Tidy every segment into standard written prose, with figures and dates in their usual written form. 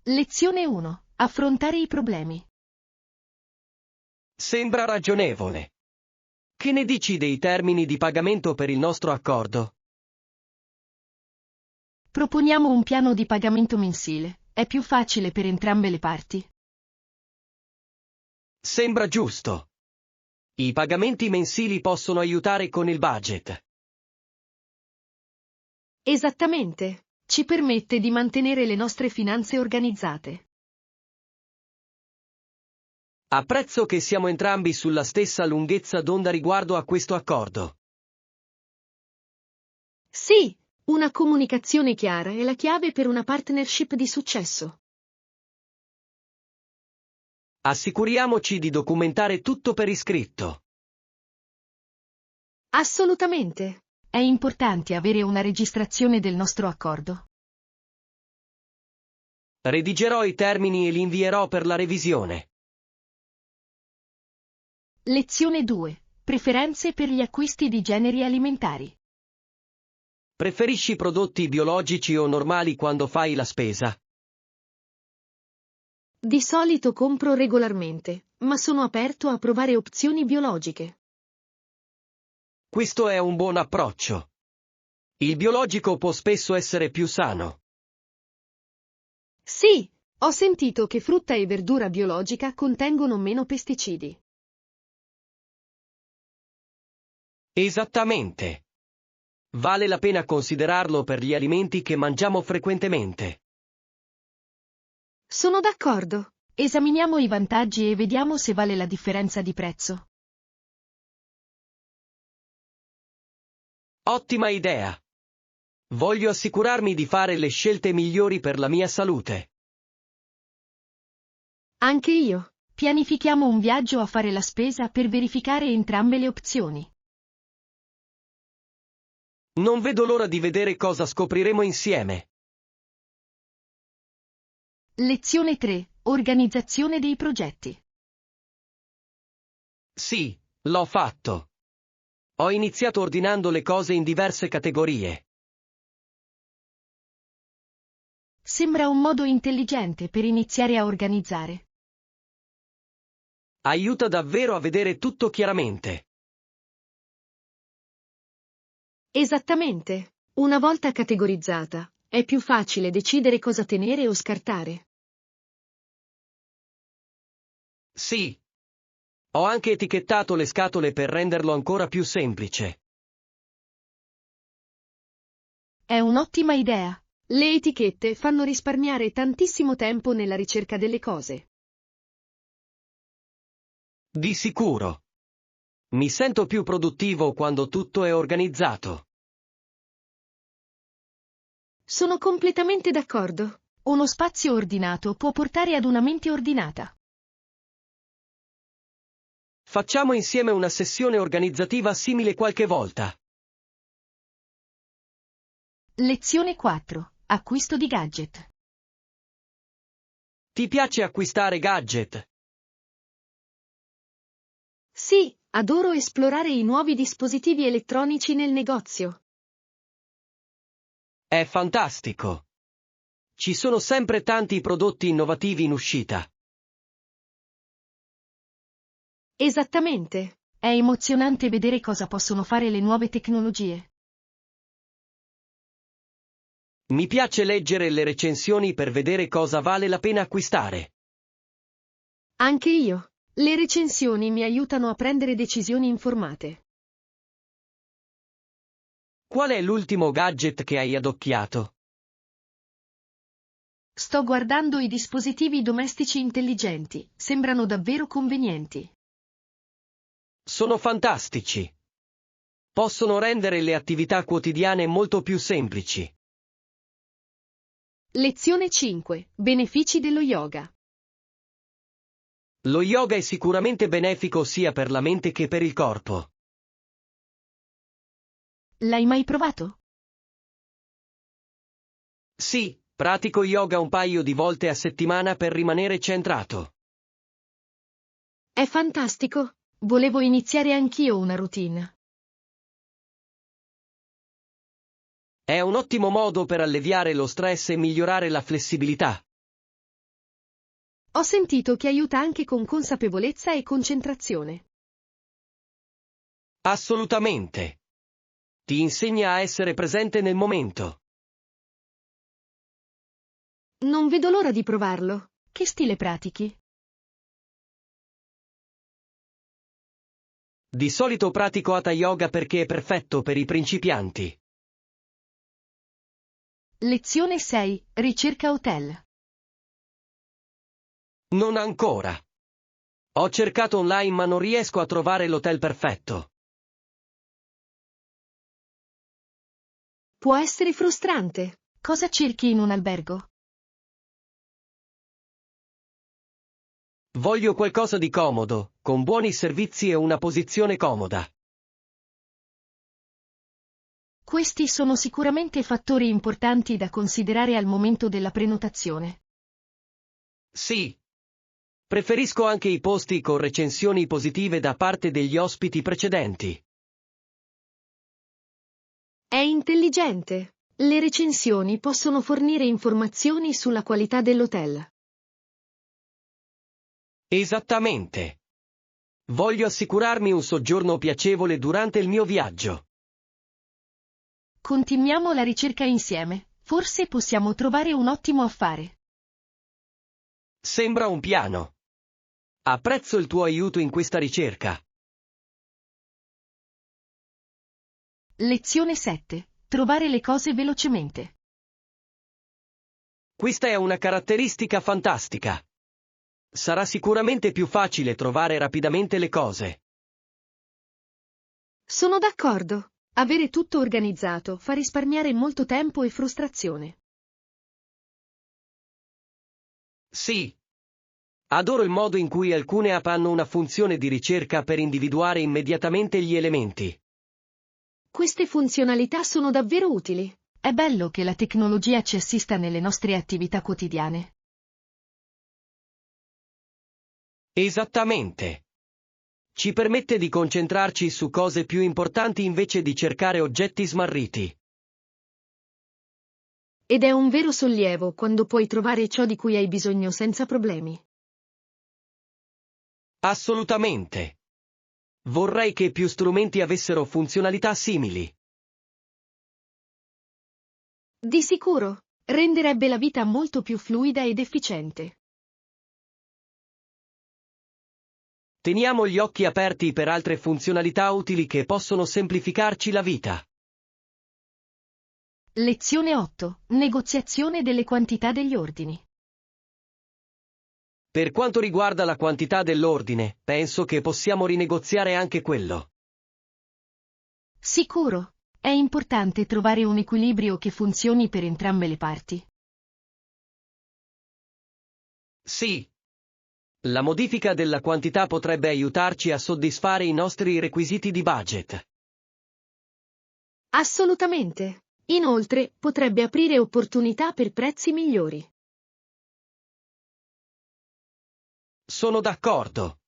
Lezione 1. Affrontare i problemi. Sembra ragionevole. Che ne dici dei termini di pagamento per il nostro accordo? Proponiamo un piano di pagamento mensile. È più facile per entrambe le parti. Sembra giusto. I pagamenti mensili possono aiutare con il budget. Esattamente. Ci permette di mantenere le nostre finanze organizzate. Apprezzo che siamo entrambi sulla stessa lunghezza d'onda riguardo a questo accordo. Sì, una comunicazione chiara è la chiave per una partnership di successo. Assicuriamoci di documentare tutto per iscritto. Assolutamente. È importante avere una registrazione del nostro accordo. Redigerò i termini e li invierò per la revisione. Lezione 2. Preferenze per gli acquisti di generi alimentari. Preferisci prodotti biologici o normali quando fai la spesa? Di solito compro regolarmente, ma sono aperto a provare opzioni biologiche. Questo è un buon approccio. Il biologico può spesso essere più sano. Sì, ho sentito che frutta e verdura biologica contengono meno pesticidi. Esattamente. Vale la pena considerarlo per gli alimenti che mangiamo frequentemente. Sono d'accordo. Esaminiamo i vantaggi e vediamo se vale la differenza di prezzo. Ottima idea. Voglio assicurarmi di fare le scelte migliori per la mia salute. Anche io. Pianifichiamo un viaggio a fare la spesa per verificare entrambe le opzioni. Non vedo l'ora di vedere cosa scopriremo insieme. Lezione 3. Organizzazione dei progetti. Sì, l'ho fatto. Ho iniziato ordinando le cose in diverse categorie. Sembra un modo intelligente per iniziare a organizzare. Aiuta davvero a vedere tutto chiaramente. Esattamente. Una volta categorizzata, è più facile decidere cosa tenere o scartare. Sì. Ho anche etichettato le scatole per renderlo ancora più semplice. È un'ottima idea. Le etichette fanno risparmiare tantissimo tempo nella ricerca delle cose. Di sicuro. Mi sento più produttivo quando tutto è organizzato. Sono completamente d'accordo. Uno spazio ordinato può portare ad una mente ordinata. Facciamo insieme una sessione organizzativa simile qualche volta. Lezione 4. Acquisto di gadget. Ti piace acquistare gadget? Sì, adoro esplorare i nuovi dispositivi elettronici nel negozio. È fantastico. Ci sono sempre tanti prodotti innovativi in uscita. Esattamente. È emozionante vedere cosa possono fare le nuove tecnologie. Mi piace leggere le recensioni per vedere cosa vale la pena acquistare. Anche io. Le recensioni mi aiutano a prendere decisioni informate. Qual è l'ultimo gadget che hai adocchiato? Sto guardando i dispositivi domestici intelligenti. Sembrano davvero convenienti. Sono fantastici. Possono rendere le attività quotidiane molto più semplici. Lezione 5. Benefici dello yoga. Lo yoga è sicuramente benefico sia per la mente che per il corpo. L'hai mai provato? Sì, pratico yoga un paio di volte a settimana per rimanere centrato. È fantastico. Volevo iniziare anch'io una routine. È un ottimo modo per alleviare lo stress e migliorare la flessibilità. Ho sentito che aiuta anche con consapevolezza e concentrazione. Assolutamente. Ti insegna a essere presente nel momento. Non vedo l'ora di provarlo. Che stile pratichi? Di solito pratico Hatha Yoga perché è perfetto per i principianti. Lezione 6. Ricerca hotel. Non ancora. Ho cercato online ma non riesco a trovare l'hotel perfetto. Può essere frustrante. Cosa cerchi in un albergo? Voglio qualcosa di comodo, con buoni servizi e una posizione comoda. Questi sono sicuramente fattori importanti da considerare al momento della prenotazione. Sì. Preferisco anche i posti con recensioni positive da parte degli ospiti precedenti. È intelligente. Le recensioni possono fornire informazioni sulla qualità dell'hotel. Esattamente. Voglio assicurarmi un soggiorno piacevole durante il mio viaggio. Continuiamo la ricerca insieme. Forse possiamo trovare un ottimo affare. Sembra un piano. Apprezzo il tuo aiuto in questa ricerca. Lezione 7. Trovare le cose velocemente. Questa è una caratteristica fantastica. Sarà sicuramente più facile trovare rapidamente le cose. Sono d'accordo. Avere tutto organizzato fa risparmiare molto tempo e frustrazione. Sì. Adoro il modo in cui alcune app hanno una funzione di ricerca per individuare immediatamente gli elementi. Queste funzionalità sono davvero utili. È bello che la tecnologia ci assista nelle nostre attività quotidiane. Esattamente. Ci permette di concentrarci su cose più importanti invece di cercare oggetti smarriti. Ed è un vero sollievo quando puoi trovare ciò di cui hai bisogno senza problemi. Assolutamente. Vorrei che più strumenti avessero funzionalità simili. Di sicuro, renderebbe la vita molto più fluida ed efficiente. Teniamo gli occhi aperti per altre funzionalità utili che possono semplificarci la vita. Lezione 8. Negoziazione delle quantità degli ordini. Per quanto riguarda la quantità dell'ordine, penso che possiamo rinegoziare anche quello. Sicuro, è importante trovare un equilibrio che funzioni per entrambe le parti. Sì. La modifica della quantità potrebbe aiutarci a soddisfare i nostri requisiti di budget. Assolutamente. Inoltre, potrebbe aprire opportunità per prezzi migliori. Sono d'accordo.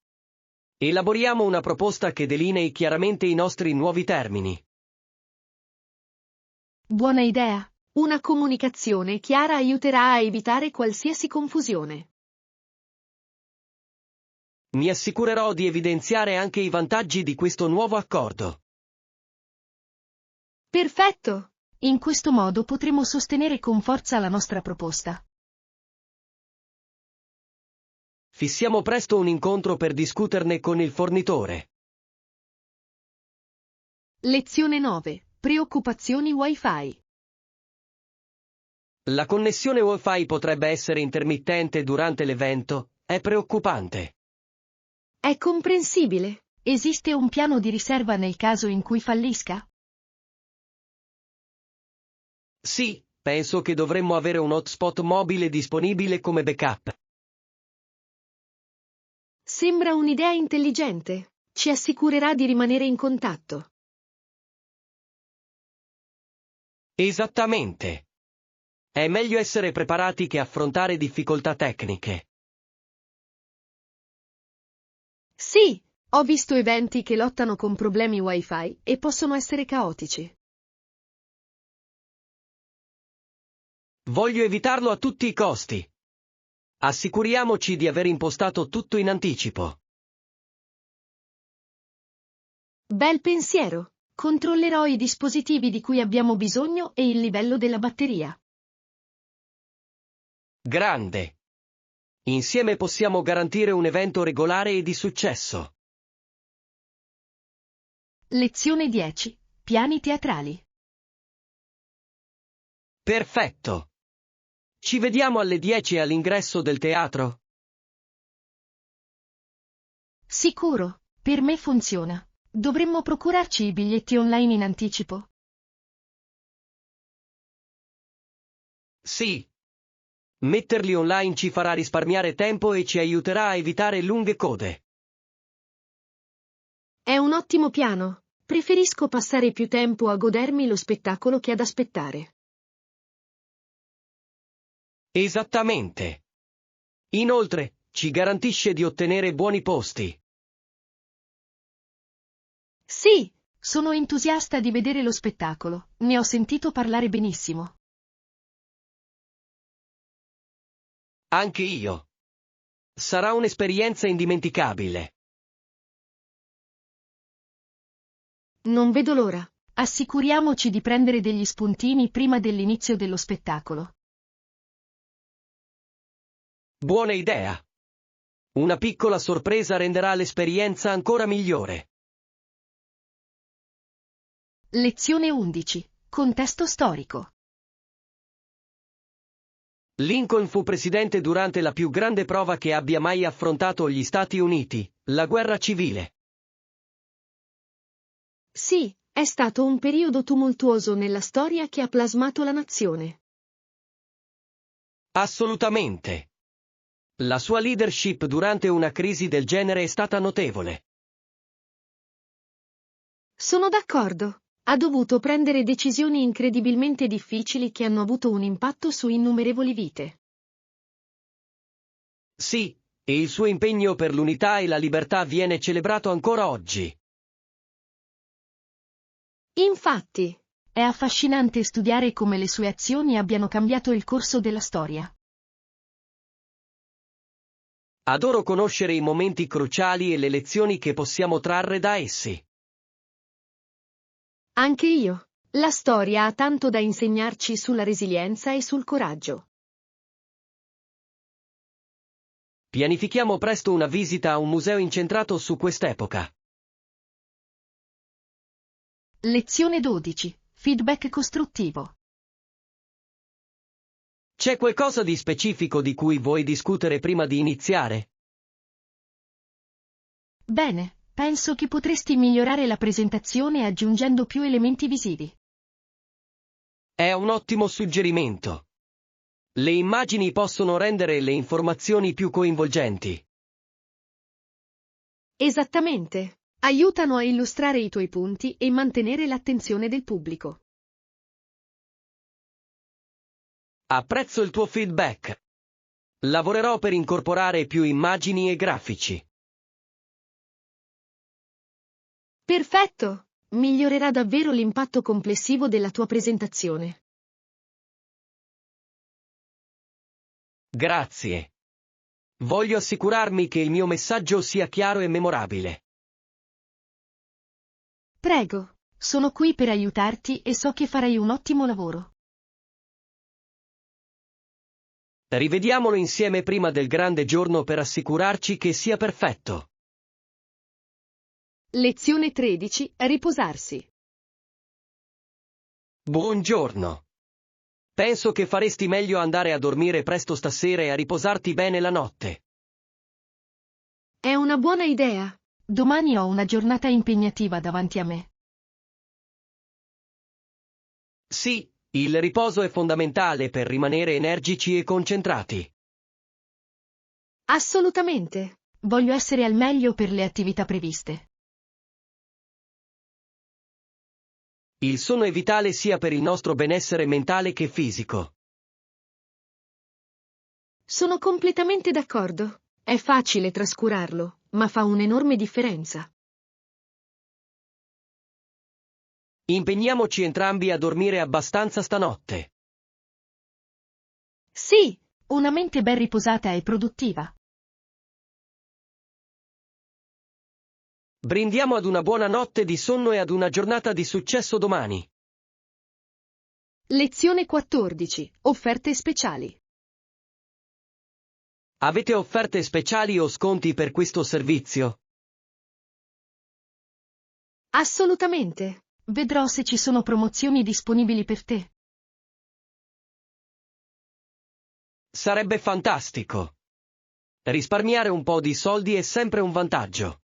Elaboriamo una proposta che delinei chiaramente i nostri nuovi termini. Buona idea. Una comunicazione chiara aiuterà a evitare qualsiasi confusione. Mi assicurerò di evidenziare anche i vantaggi di questo nuovo accordo. Perfetto! In questo modo potremo sostenere con forza la nostra proposta. Fissiamo presto un incontro per discuterne con il fornitore. Lezione 9. Preoccupazioni Wi-Fi. La connessione Wi-Fi potrebbe essere intermittente durante l'evento, è preoccupante. È comprensibile. Esiste un piano di riserva nel caso in cui fallisca? Sì, penso che dovremmo avere un hotspot mobile disponibile come backup. Sembra un'idea intelligente. Ci assicurerà di rimanere in contatto. Esattamente. È meglio essere preparati che affrontare difficoltà tecniche. Sì, ho visto eventi che lottano con problemi Wi-Fi e possono essere caotici. Voglio evitarlo a tutti i costi. Assicuriamoci di aver impostato tutto in anticipo. Bel pensiero. Controllerò i dispositivi di cui abbiamo bisogno e il livello della batteria. Grande. Insieme possiamo garantire un evento regolare e di successo. Lezione 10. Piani teatrali. Perfetto. Ci vediamo alle 10 all'ingresso del teatro? Sicuro, per me funziona. Dovremmo procurarci i biglietti online in anticipo? Sì. Metterli online ci farà risparmiare tempo e ci aiuterà a evitare lunghe code. È un ottimo piano. Preferisco passare più tempo a godermi lo spettacolo che ad aspettare. Esattamente. Inoltre, ci garantisce di ottenere buoni posti. Sì, sono entusiasta di vedere lo spettacolo. Ne ho sentito parlare benissimo. Anche io. Sarà un'esperienza indimenticabile. Non vedo l'ora. Assicuriamoci di prendere degli spuntini prima dell'inizio dello spettacolo. Buona idea. Una piccola sorpresa renderà l'esperienza ancora migliore. Lezione 11. Contesto storico. Lincoln fu presidente durante la più grande prova che abbia mai affrontato gli Stati Uniti, la guerra civile. Sì, è stato un periodo tumultuoso nella storia che ha plasmato la nazione. Assolutamente. La sua leadership durante una crisi del genere è stata notevole. Sono d'accordo. Ha dovuto prendere decisioni incredibilmente difficili che hanno avuto un impatto su innumerevoli vite. Sì, e il suo impegno per l'unità e la libertà viene celebrato ancora oggi. Infatti, è affascinante studiare come le sue azioni abbiano cambiato il corso della storia. Adoro conoscere i momenti cruciali e le lezioni che possiamo trarre da essi. Anche io. La storia ha tanto da insegnarci sulla resilienza e sul coraggio. Pianifichiamo presto una visita a un museo incentrato su quest'epoca. Lezione 12. Feedback costruttivo. C'è qualcosa di specifico di cui vuoi discutere prima di iniziare? Bene, penso che potresti migliorare la presentazione aggiungendo più elementi visivi. È un ottimo suggerimento. Le immagini possono rendere le informazioni più coinvolgenti. Esattamente. Aiutano a illustrare i tuoi punti e mantenere l'attenzione del pubblico. Apprezzo il tuo feedback. Lavorerò per incorporare più immagini e grafici. Perfetto! Migliorerà davvero l'impatto complessivo della tua presentazione. Grazie. Voglio assicurarmi che il mio messaggio sia chiaro e memorabile. Prego, sono qui per aiutarti e so che farai un ottimo lavoro. Rivediamolo insieme prima del grande giorno per assicurarci che sia perfetto. Lezione 13. Riposarsi. Buongiorno. Penso che faresti meglio andare a dormire presto stasera e a riposarti bene la notte. È una buona idea. Domani ho una giornata impegnativa davanti a me. Sì, il riposo è fondamentale per rimanere energici e concentrati. Assolutamente. Voglio essere al meglio per le attività previste. Il sonno è vitale sia per il nostro benessere mentale che fisico. Sono completamente d'accordo. È facile trascurarlo, ma fa un'enorme differenza. Impegniamoci entrambi a dormire abbastanza stanotte. Sì, Una mente ben riposata e produttiva. Brindiamo ad una buona notte di sonno e ad una giornata di successo domani. Lezione 14. Offerte speciali. Avete offerte speciali o sconti per questo servizio? Assolutamente. Vedrò se ci sono promozioni disponibili per te. Sarebbe fantastico. Risparmiare un po' di soldi è sempre un vantaggio.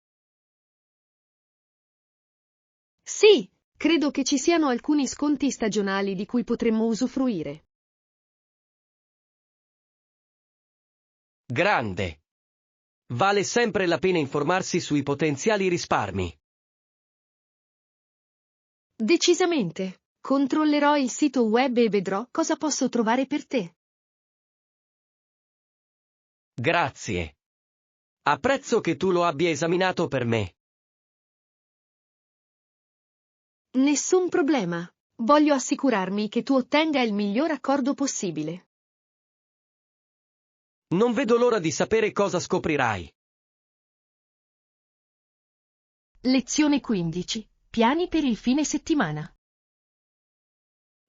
Sì, credo che ci siano alcuni sconti stagionali di cui potremmo usufruire. Grande. Vale sempre la pena informarsi sui potenziali risparmi. Decisamente. Controllerò il sito web e vedrò cosa posso trovare per te. Grazie. Apprezzo che tu lo abbia esaminato per me. Nessun problema. Voglio assicurarmi che tu ottenga il miglior accordo possibile. Non vedo l'ora di sapere cosa scoprirai. Lezione 15. Piani per il fine settimana.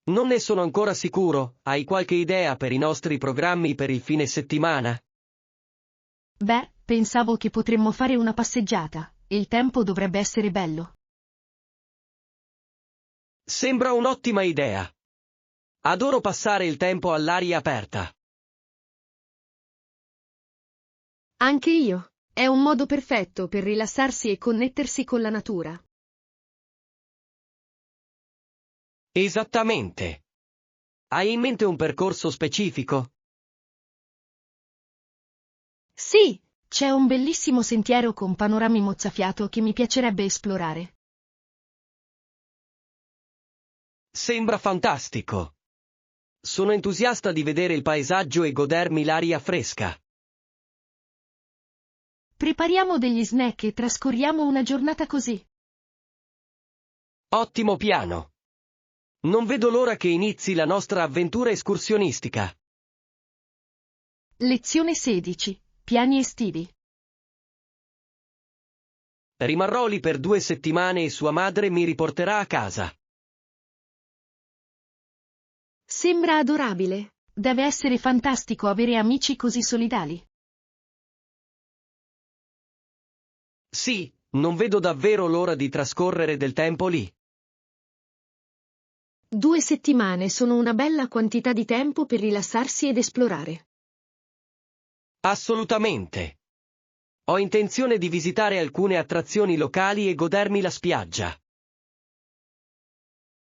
Non ne sono ancora sicuro, hai qualche idea per i nostri programmi per il fine settimana? Beh, pensavo che potremmo fare una passeggiata. Il tempo dovrebbe essere bello. Sembra un'ottima idea. Adoro passare il tempo all'aria aperta. Anche io. È un modo perfetto per rilassarsi e connettersi con la natura. Esattamente. Hai in mente un percorso specifico? Sì, c'è un bellissimo sentiero con panorami mozzafiato che mi piacerebbe esplorare. Sembra fantastico. Sono entusiasta di vedere il paesaggio e godermi l'aria fresca. Prepariamo degli snack e trascorriamo una giornata così. Ottimo piano. Non vedo l'ora che inizi la nostra avventura escursionistica. Lezione 16. Piani estivi. Rimarrò lì per 2 settimane e sua madre mi riporterà a casa. Sembra adorabile. Deve essere fantastico avere amici così solidali. Sì, non vedo davvero l'ora di trascorrere del tempo lì. 2 settimane sono una bella quantità di tempo per rilassarsi ed esplorare. Assolutamente. Ho intenzione di visitare alcune attrazioni locali e godermi la spiaggia.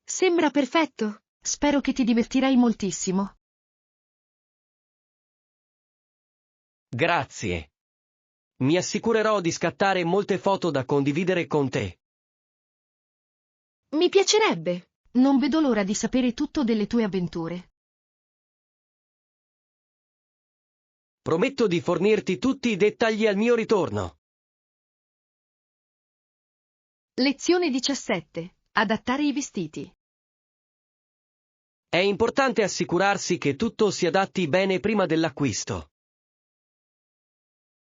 Sembra perfetto. Spero che ti divertirai moltissimo. Grazie. Mi assicurerò di scattare molte foto da condividere con te. Mi piacerebbe. Non vedo l'ora di sapere tutto delle tue avventure. Prometto di fornirti tutti i dettagli al mio ritorno. Lezione 17. Adattare i vestiti. È importante assicurarsi che tutto si adatti bene prima dell'acquisto.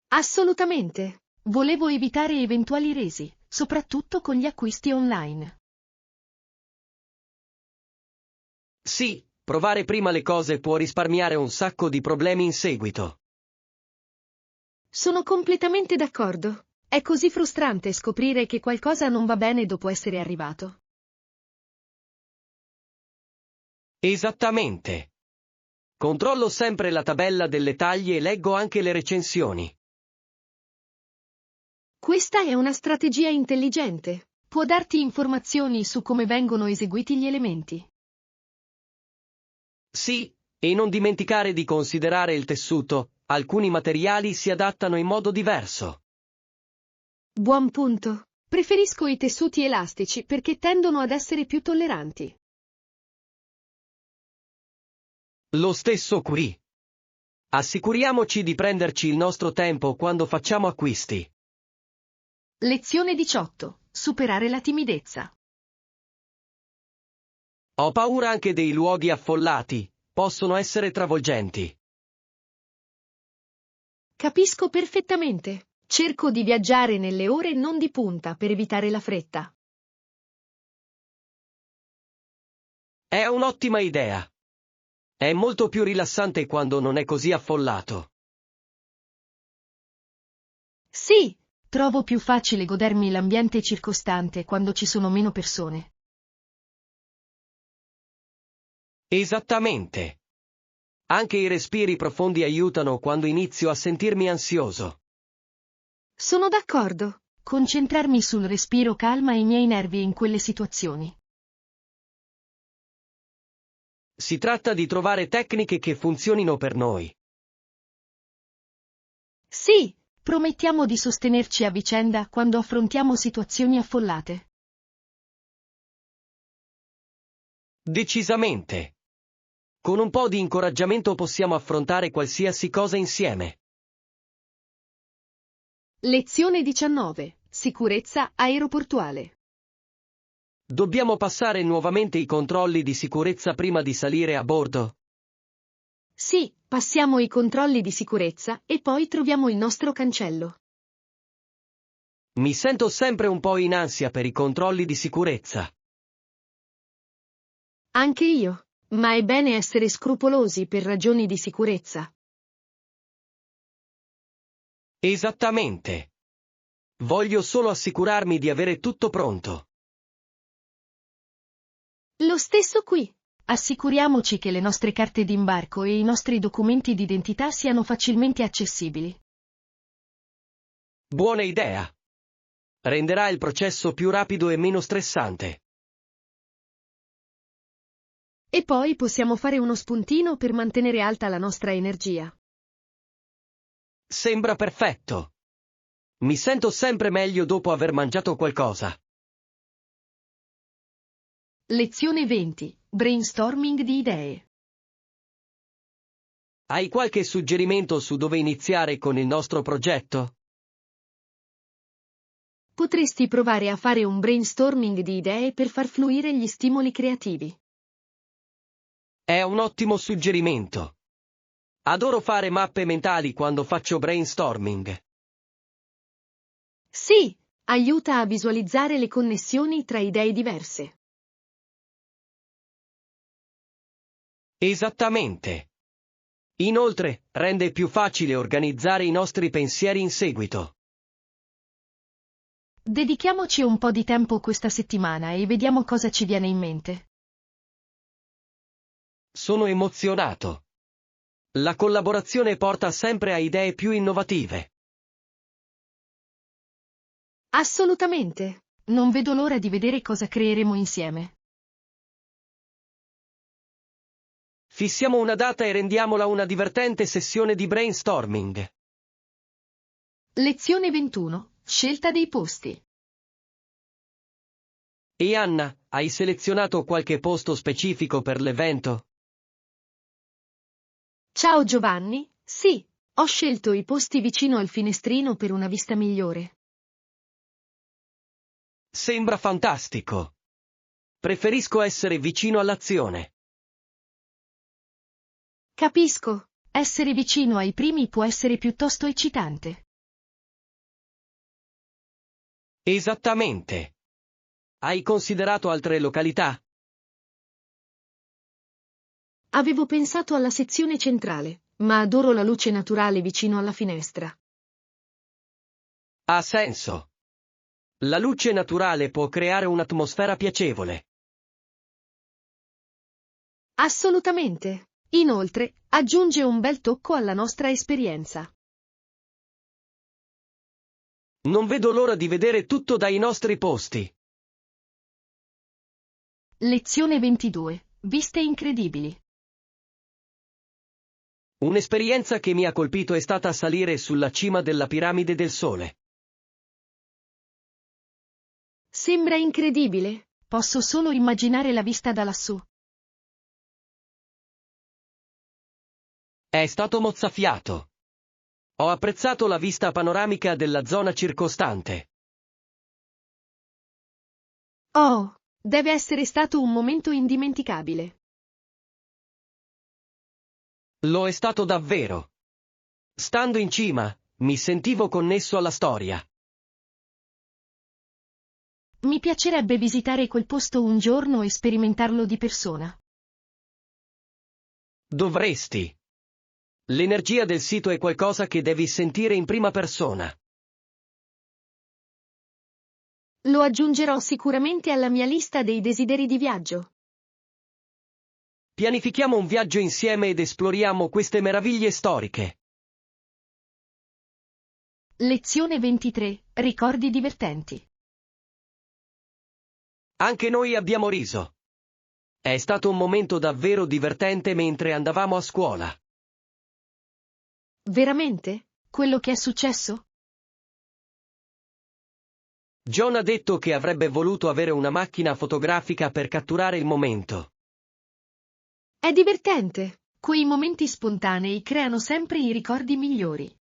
Assolutamente. Volevo evitare eventuali resi, soprattutto con gli acquisti online. Sì, provare prima le cose può risparmiare un sacco di problemi in seguito. Sono completamente d'accordo. È così frustrante scoprire che qualcosa non va bene dopo essere arrivato. Esattamente. Controllo sempre la tabella delle taglie e leggo anche le recensioni. Questa è una strategia intelligente. Può darti informazioni su come vengono eseguiti gli elementi. Sì, e non dimenticare di considerare il tessuto, alcuni materiali si adattano in modo diverso. Buon punto. Preferisco i tessuti elastici perché tendono ad essere più tolleranti. Lo stesso qui. Assicuriamoci di prenderci il nostro tempo quando facciamo acquisti. Lezione 18. Superare la timidezza. Ho paura anche dei luoghi affollati, possono essere travolgenti. Capisco perfettamente. Cerco di viaggiare nelle ore non di punta per evitare la fretta. È un'ottima idea. È molto più rilassante quando non è così affollato. Sì, trovo più facile godermi l'ambiente circostante quando ci sono meno persone. Esattamente. Anche i respiri profondi aiutano quando inizio a sentirmi ansioso. Sono d'accordo. Concentrarmi sul respiro calma i miei nervi in quelle situazioni. Si tratta di trovare tecniche che funzionino per noi. Sì, promettiamo di sostenerci a vicenda quando affrontiamo situazioni affollate. Decisamente. Con un po' di incoraggiamento possiamo affrontare qualsiasi cosa insieme. Lezione 19. Sicurezza aeroportuale. Dobbiamo passare nuovamente i controlli di sicurezza prima di salire a bordo. Sì, passiamo i controlli di sicurezza e poi troviamo il nostro cancello. Mi sento sempre un po' in ansia per i controlli di sicurezza. Anche io, ma è bene essere scrupolosi per ragioni di sicurezza. Esattamente. Voglio solo assicurarmi di avere tutto pronto. Lo stesso qui. Assicuriamoci che le nostre carte d'imbarco e i nostri documenti d'identità siano facilmente accessibili. Buona idea. Renderà il processo più rapido e meno stressante. E poi possiamo fare uno spuntino per mantenere alta la nostra energia. Sembra perfetto. Mi sento sempre meglio dopo aver mangiato qualcosa. Lezione 20. Brainstorming di idee. Hai qualche suggerimento su dove iniziare con il nostro progetto? Potresti provare a fare un brainstorming di idee per far fluire gli stimoli creativi. È un ottimo suggerimento. Adoro fare mappe mentali quando faccio brainstorming. Sì, aiuta a visualizzare le connessioni tra idee diverse. Esattamente. Inoltre, rende più facile organizzare i nostri pensieri in seguito. Dedichiamoci un po' di tempo questa settimana e vediamo cosa ci viene in mente. Sono emozionato. La collaborazione porta sempre a idee più innovative. Assolutamente. Non vedo l'ora di vedere cosa creeremo insieme. Fissiamo una data e rendiamola una divertente sessione di brainstorming. Lezione 21. Scelta dei posti. E Anna, hai selezionato qualche posto specifico per l'evento? Ciao Giovanni, sì, ho scelto i posti vicino al finestrino per una vista migliore. Sembra fantastico. Preferisco essere vicino all'azione. Capisco, essere vicino ai primi può essere piuttosto eccitante. Esattamente. Hai considerato altre località? Avevo pensato alla sezione centrale, ma adoro la luce naturale vicino alla finestra. Ha senso. La luce naturale può creare un'atmosfera piacevole. Assolutamente. Inoltre, aggiunge un bel tocco alla nostra esperienza. Non vedo l'ora di vedere tutto dai nostri posti. Lezione 22. Viste incredibili. Un'esperienza che mi ha colpito è stata salire sulla cima della piramide del Sole. Sembra incredibile. Posso solo immaginare la vista da lassù. È stato mozzafiato. Ho apprezzato la vista panoramica della zona circostante. Oh, deve essere stato un momento indimenticabile. Lo è stato davvero. Stando in cima, mi sentivo connesso alla storia. Mi piacerebbe visitare quel posto un giorno e sperimentarlo di persona. Dovresti. L'energia del sito è qualcosa che devi sentire in prima persona. Lo aggiungerò sicuramente alla mia lista dei desideri di viaggio. Pianifichiamo un viaggio insieme ed esploriamo queste meraviglie storiche. Lezione 23. Ricordi divertenti. Anche noi abbiamo riso. È stato un momento davvero divertente mentre andavamo a scuola. Veramente? Quello che è successo? John ha detto che avrebbe voluto avere una macchina fotografica per catturare il momento. È divertente. Quei momenti spontanei creano sempre i ricordi migliori.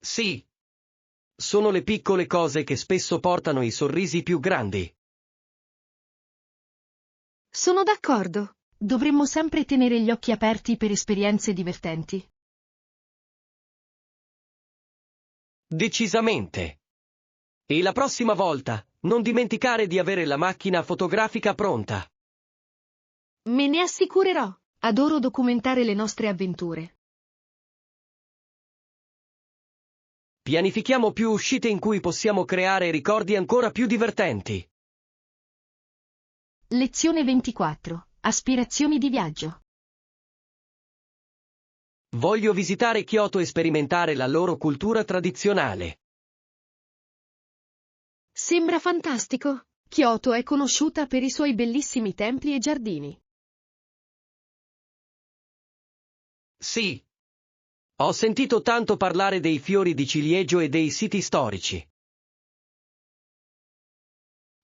Sì. Sono le piccole cose che spesso portano i sorrisi più grandi. Sono d'accordo. Dovremmo sempre tenere gli occhi aperti per esperienze divertenti. Decisamente. E la prossima volta, non dimenticare di avere la macchina fotografica pronta. Me ne assicurerò. Adoro documentare le nostre avventure. Pianifichiamo più uscite in cui possiamo creare ricordi ancora più divertenti. Lezione 24. Aspirazioni di viaggio. Voglio visitare Kyoto e sperimentare la loro cultura tradizionale. Sembra fantastico. Kyoto è conosciuta per i suoi bellissimi templi e giardini. Sì. Ho sentito tanto parlare dei fiori di ciliegio e dei siti storici.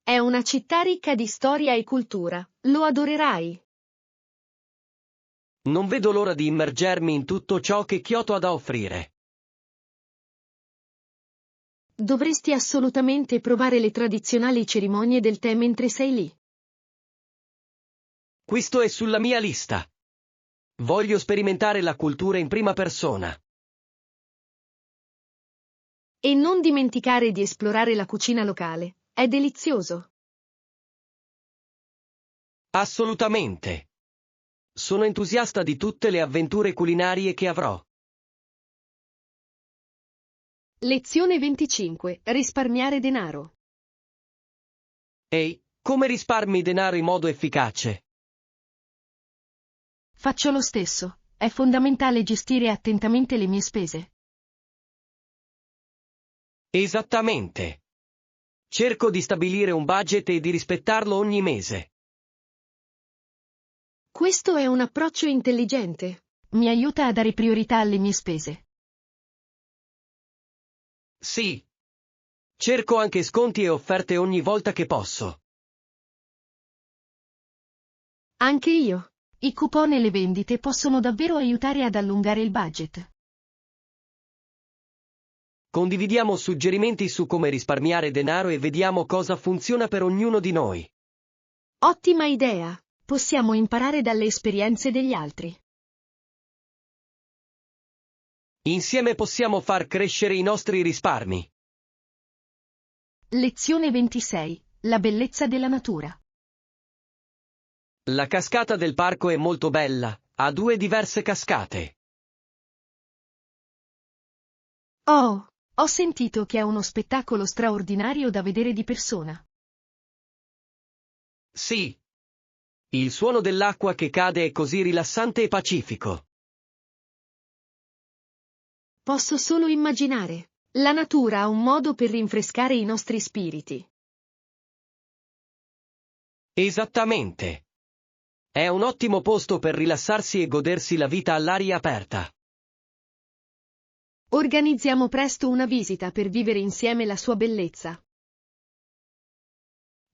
È una città ricca di storia e cultura. Lo adorerai. Non vedo l'ora di immergermi in tutto ciò che Kyoto ha da offrire. Dovresti assolutamente provare le tradizionali cerimonie del tè mentre sei lì. Questo è sulla mia lista. Voglio sperimentare la cultura in prima persona. E non dimenticare di esplorare la cucina locale. È delizioso. Assolutamente. Sono entusiasta di tutte le avventure culinarie che avrò. Lezione 25. Risparmiare denaro. Ehi, come risparmi denaro in modo efficace? Faccio lo stesso. È fondamentale gestire attentamente le mie spese. Esattamente. Cerco di stabilire un budget e di rispettarlo ogni mese. Questo è un approccio intelligente. Mi aiuta a dare priorità alle mie spese. Sì. Cerco anche sconti e offerte ogni volta che posso. Anche io. I coupon e le vendite possono davvero aiutare ad allungare il budget. Condividiamo suggerimenti su come risparmiare denaro e vediamo cosa funziona per ognuno di noi. Ottima idea. Possiamo imparare dalle esperienze degli altri. Insieme possiamo far crescere i nostri risparmi. Lezione 26. La bellezza della natura. La cascata del parco è molto bella, ha due diverse cascate. Oh, ho sentito che è uno spettacolo straordinario da vedere di persona. Sì. Il suono dell'acqua che cade è così rilassante e pacifico. Posso solo immaginare. La natura ha un modo per rinfrescare i nostri spiriti. Esattamente. È un ottimo posto per rilassarsi e godersi la vita all'aria aperta. Organizziamo presto una visita per vivere insieme la sua bellezza.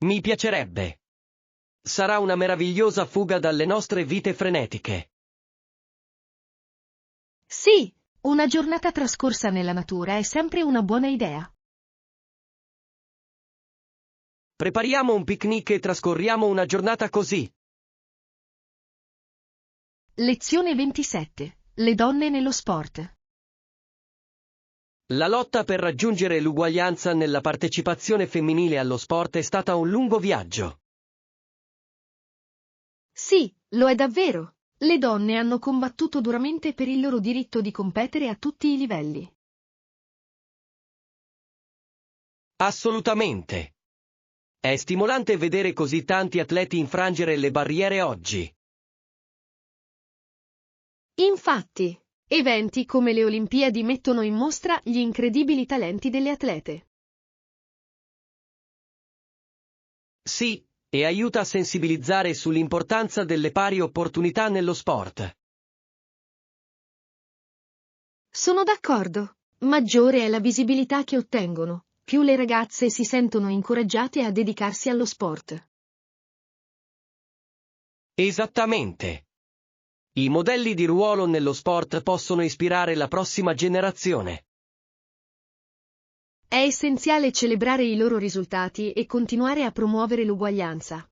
Mi piacerebbe. Sarà una meravigliosa fuga dalle nostre vite frenetiche. Sì, una giornata trascorsa nella natura è sempre una buona idea. Prepariamo un picnic e trascorriamo una giornata così. Lezione 27. Le donne nello sport. La lotta per raggiungere l'uguaglianza nella partecipazione femminile allo sport è stata un lungo viaggio. Sì, lo è davvero. Le donne hanno combattuto duramente per il loro diritto di competere a tutti i livelli. Assolutamente. È stimolante vedere così tanti atleti infrangere le barriere oggi. Infatti, eventi come le Olimpiadi mettono in mostra gli incredibili talenti delle atlete. Sì, e aiuta a sensibilizzare sull'importanza delle pari opportunità nello sport. Sono d'accordo. Maggiore è la visibilità che ottengono, più le ragazze si sentono incoraggiate a dedicarsi allo sport. Esattamente. I modelli di ruolo nello sport possono ispirare la prossima generazione. È essenziale celebrare i loro risultati e continuare a promuovere l'uguaglianza.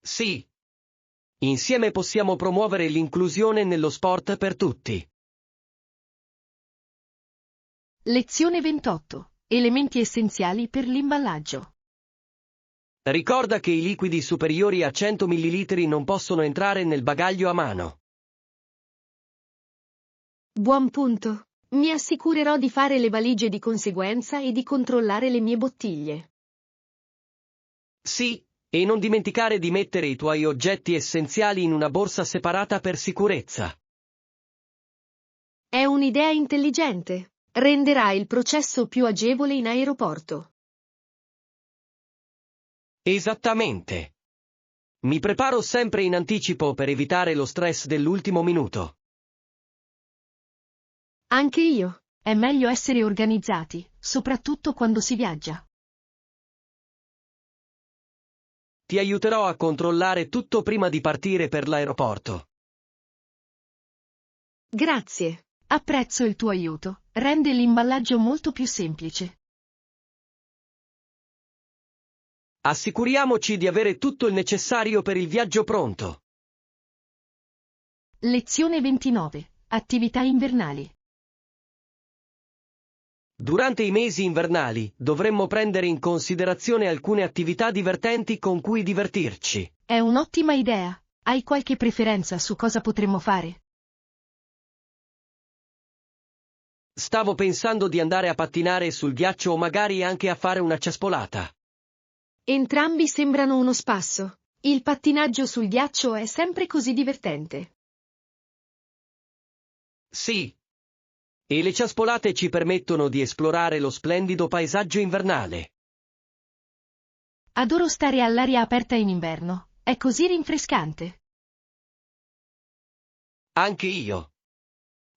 Sì. Insieme possiamo promuovere l'inclusione nello sport per tutti. Lezione 28. Elementi essenziali per l'imballaggio. Ricorda che i liquidi superiori a 100 ml non possono entrare nel bagaglio a mano. Buon punto. Mi assicurerò di fare le valigie di conseguenza e di controllare le mie bottiglie. Sì, e non dimenticare di mettere i tuoi oggetti essenziali in una borsa separata per sicurezza. È un'idea intelligente. Renderà il processo più agevole in aeroporto. Esattamente. Mi preparo sempre in anticipo per evitare lo stress dell'ultimo minuto. Anche io. È meglio essere organizzati, soprattutto quando si viaggia. Ti aiuterò a controllare tutto prima di partire per l'aeroporto. Grazie. Apprezzo il tuo aiuto. Rende l'imballaggio molto più semplice. Assicuriamoci di avere tutto il necessario per il viaggio pronto. Lezione 29. Attività invernali. Durante i mesi invernali, dovremmo prendere in considerazione alcune attività divertenti con cui divertirci. È un'ottima idea. Hai qualche preferenza su cosa potremmo fare? Stavo pensando di andare a pattinare sul ghiaccio o magari anche a fare una ciaspolata. Entrambi sembrano uno spasso. Il pattinaggio sul ghiaccio è sempre così divertente. Sì. E le ciaspolate ci permettono di esplorare lo splendido paesaggio invernale. Adoro stare all'aria aperta in inverno. È così rinfrescante. Anche io.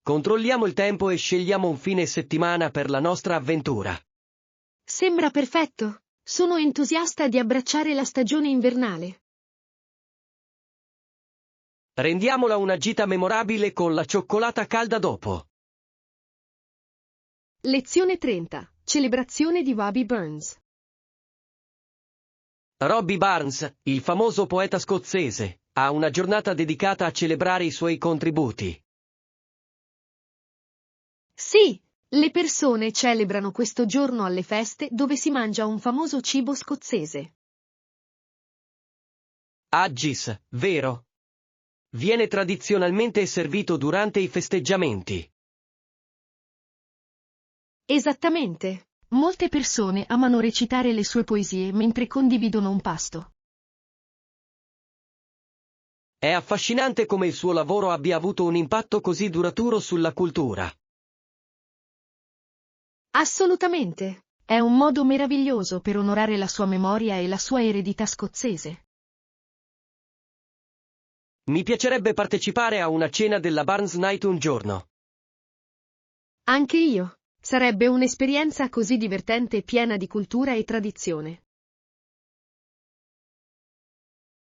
Controlliamo il tempo e scegliamo un fine settimana per la nostra avventura. Sembra perfetto. Sono entusiasta di abbracciare la stagione invernale. Rendiamola una gita memorabile con la cioccolata calda dopo. Lezione 30. Celebrazione di Robbie Burns. Robbie Burns, il famoso poeta scozzese, ha una giornata dedicata a celebrare i suoi contributi. Sì, le persone celebrano questo giorno alle feste dove si mangia un famoso cibo scozzese. Haggis, vero? Viene tradizionalmente servito durante i festeggiamenti. Esattamente. Molte persone amano recitare le sue poesie mentre condividono un pasto. È affascinante come il suo lavoro abbia avuto un impatto così duraturo sulla cultura. Assolutamente. È un modo meraviglioso per onorare la sua memoria e la sua eredità scozzese. Mi piacerebbe partecipare a una cena della Barnes Night un giorno. Anche io. Sarebbe un'esperienza così divertente e piena di cultura e tradizione.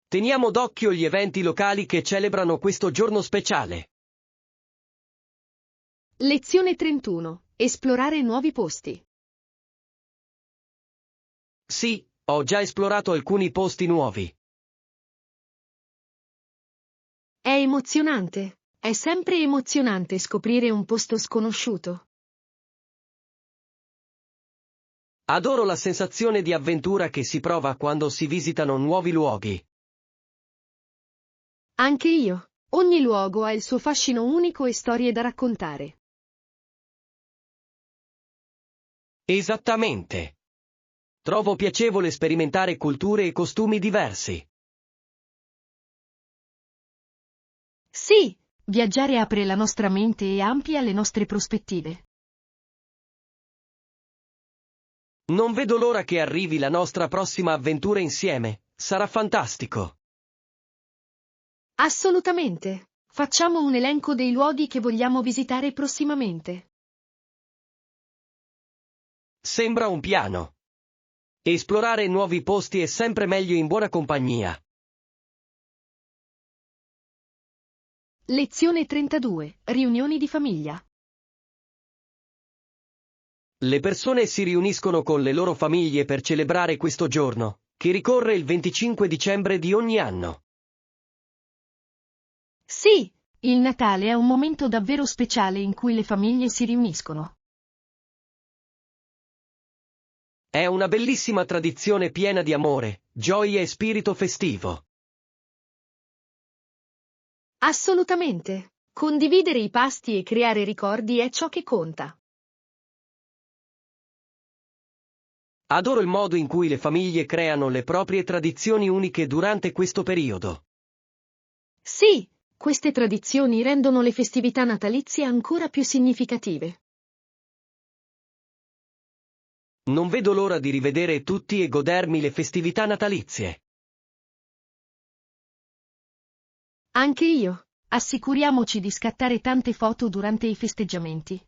Teniamo d'occhio gli eventi locali che celebrano questo giorno speciale. Lezione 31. Esplorare nuovi posti. Sì, ho già esplorato alcuni posti nuovi. È emozionante. È sempre emozionante scoprire un posto sconosciuto. Adoro la sensazione di avventura che si prova quando si visitano nuovi luoghi. Anche io. Ogni luogo ha il suo fascino unico e storie da raccontare. Esattamente. Trovo piacevole sperimentare culture e costumi diversi. Sì, viaggiare apre la nostra mente e amplia le nostre prospettive. Non vedo l'ora che arrivi la nostra prossima avventura insieme. Sarà fantastico. Assolutamente. Facciamo un elenco dei luoghi che vogliamo visitare prossimamente. Sembra un piano. Esplorare nuovi posti è sempre meglio in buona compagnia. Lezione 32. Riunioni di famiglia. Le persone si riuniscono con le loro famiglie per celebrare questo giorno, che ricorre il 25 dicembre di ogni anno. Sì, il Natale è un momento davvero speciale in cui le famiglie si riuniscono. È una bellissima tradizione piena di amore, gioia e spirito festivo. Assolutamente. Condividere i pasti e creare ricordi è ciò che conta. Adoro il modo in cui le famiglie creano le proprie tradizioni uniche durante questo periodo. Sì, queste tradizioni rendono le festività natalizie ancora più significative. Non vedo l'ora di rivedere tutti e godermi le festività natalizie. Anche io. Assicuriamoci di scattare tante foto durante i festeggiamenti.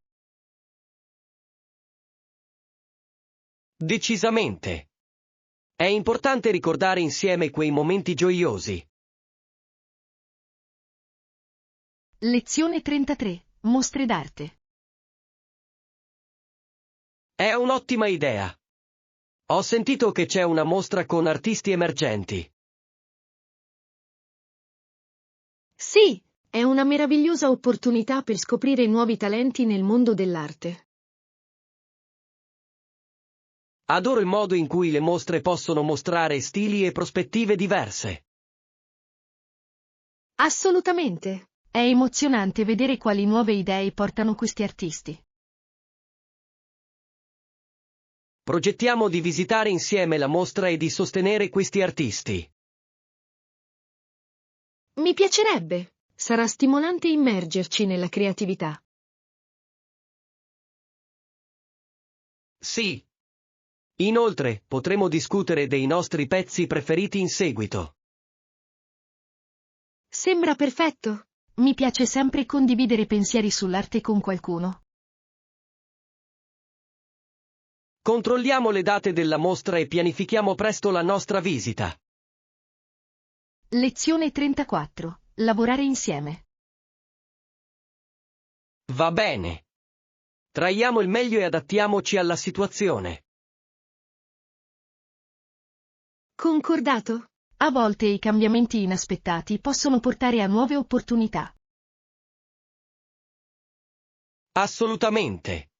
Decisamente. È importante ricordare insieme quei momenti gioiosi. Lezione 33. Mostre d'arte. È un'ottima idea. Ho sentito che c'è una mostra con artisti emergenti. Sì, è una meravigliosa opportunità per scoprire nuovi talenti nel mondo dell'arte. Adoro il modo in cui le mostre possono mostrare stili e prospettive diverse. Assolutamente. È emozionante vedere quali nuove idee portano questi artisti. Progettiamo di visitare insieme la mostra e di sostenere questi artisti. Mi piacerebbe. Sarà stimolante immergerci nella creatività. Sì. Inoltre, potremo discutere dei nostri pezzi preferiti in seguito. Sembra perfetto. Mi piace sempre condividere pensieri sull'arte con qualcuno. Controlliamo le date della mostra e pianifichiamo presto la nostra visita. Lezione 34. Lavorare insieme. Va bene. Traiamo il meglio e adattiamoci alla situazione. Concordato? A volte i cambiamenti inaspettati possono portare a nuove opportunità. Assolutamente.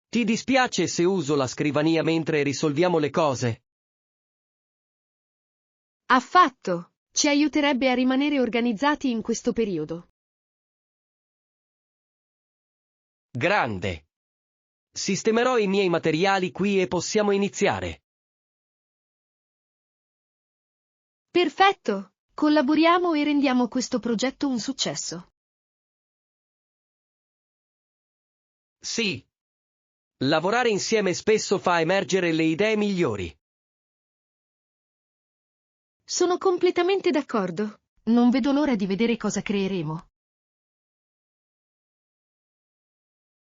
Ti dispiace se uso la scrivania mentre risolviamo le cose? Affatto. Ci aiuterebbe a rimanere organizzati in questo periodo. Grande. Sistemerò i miei materiali qui e possiamo iniziare. Perfetto. Collaboriamo e rendiamo questo progetto un successo. Sì. Lavorare insieme spesso fa emergere le idee migliori. Sono completamente d'accordo. Non vedo l'ora di vedere cosa creeremo.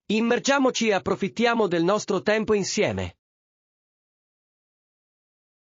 Immergiamoci e approfittiamo del nostro tempo insieme.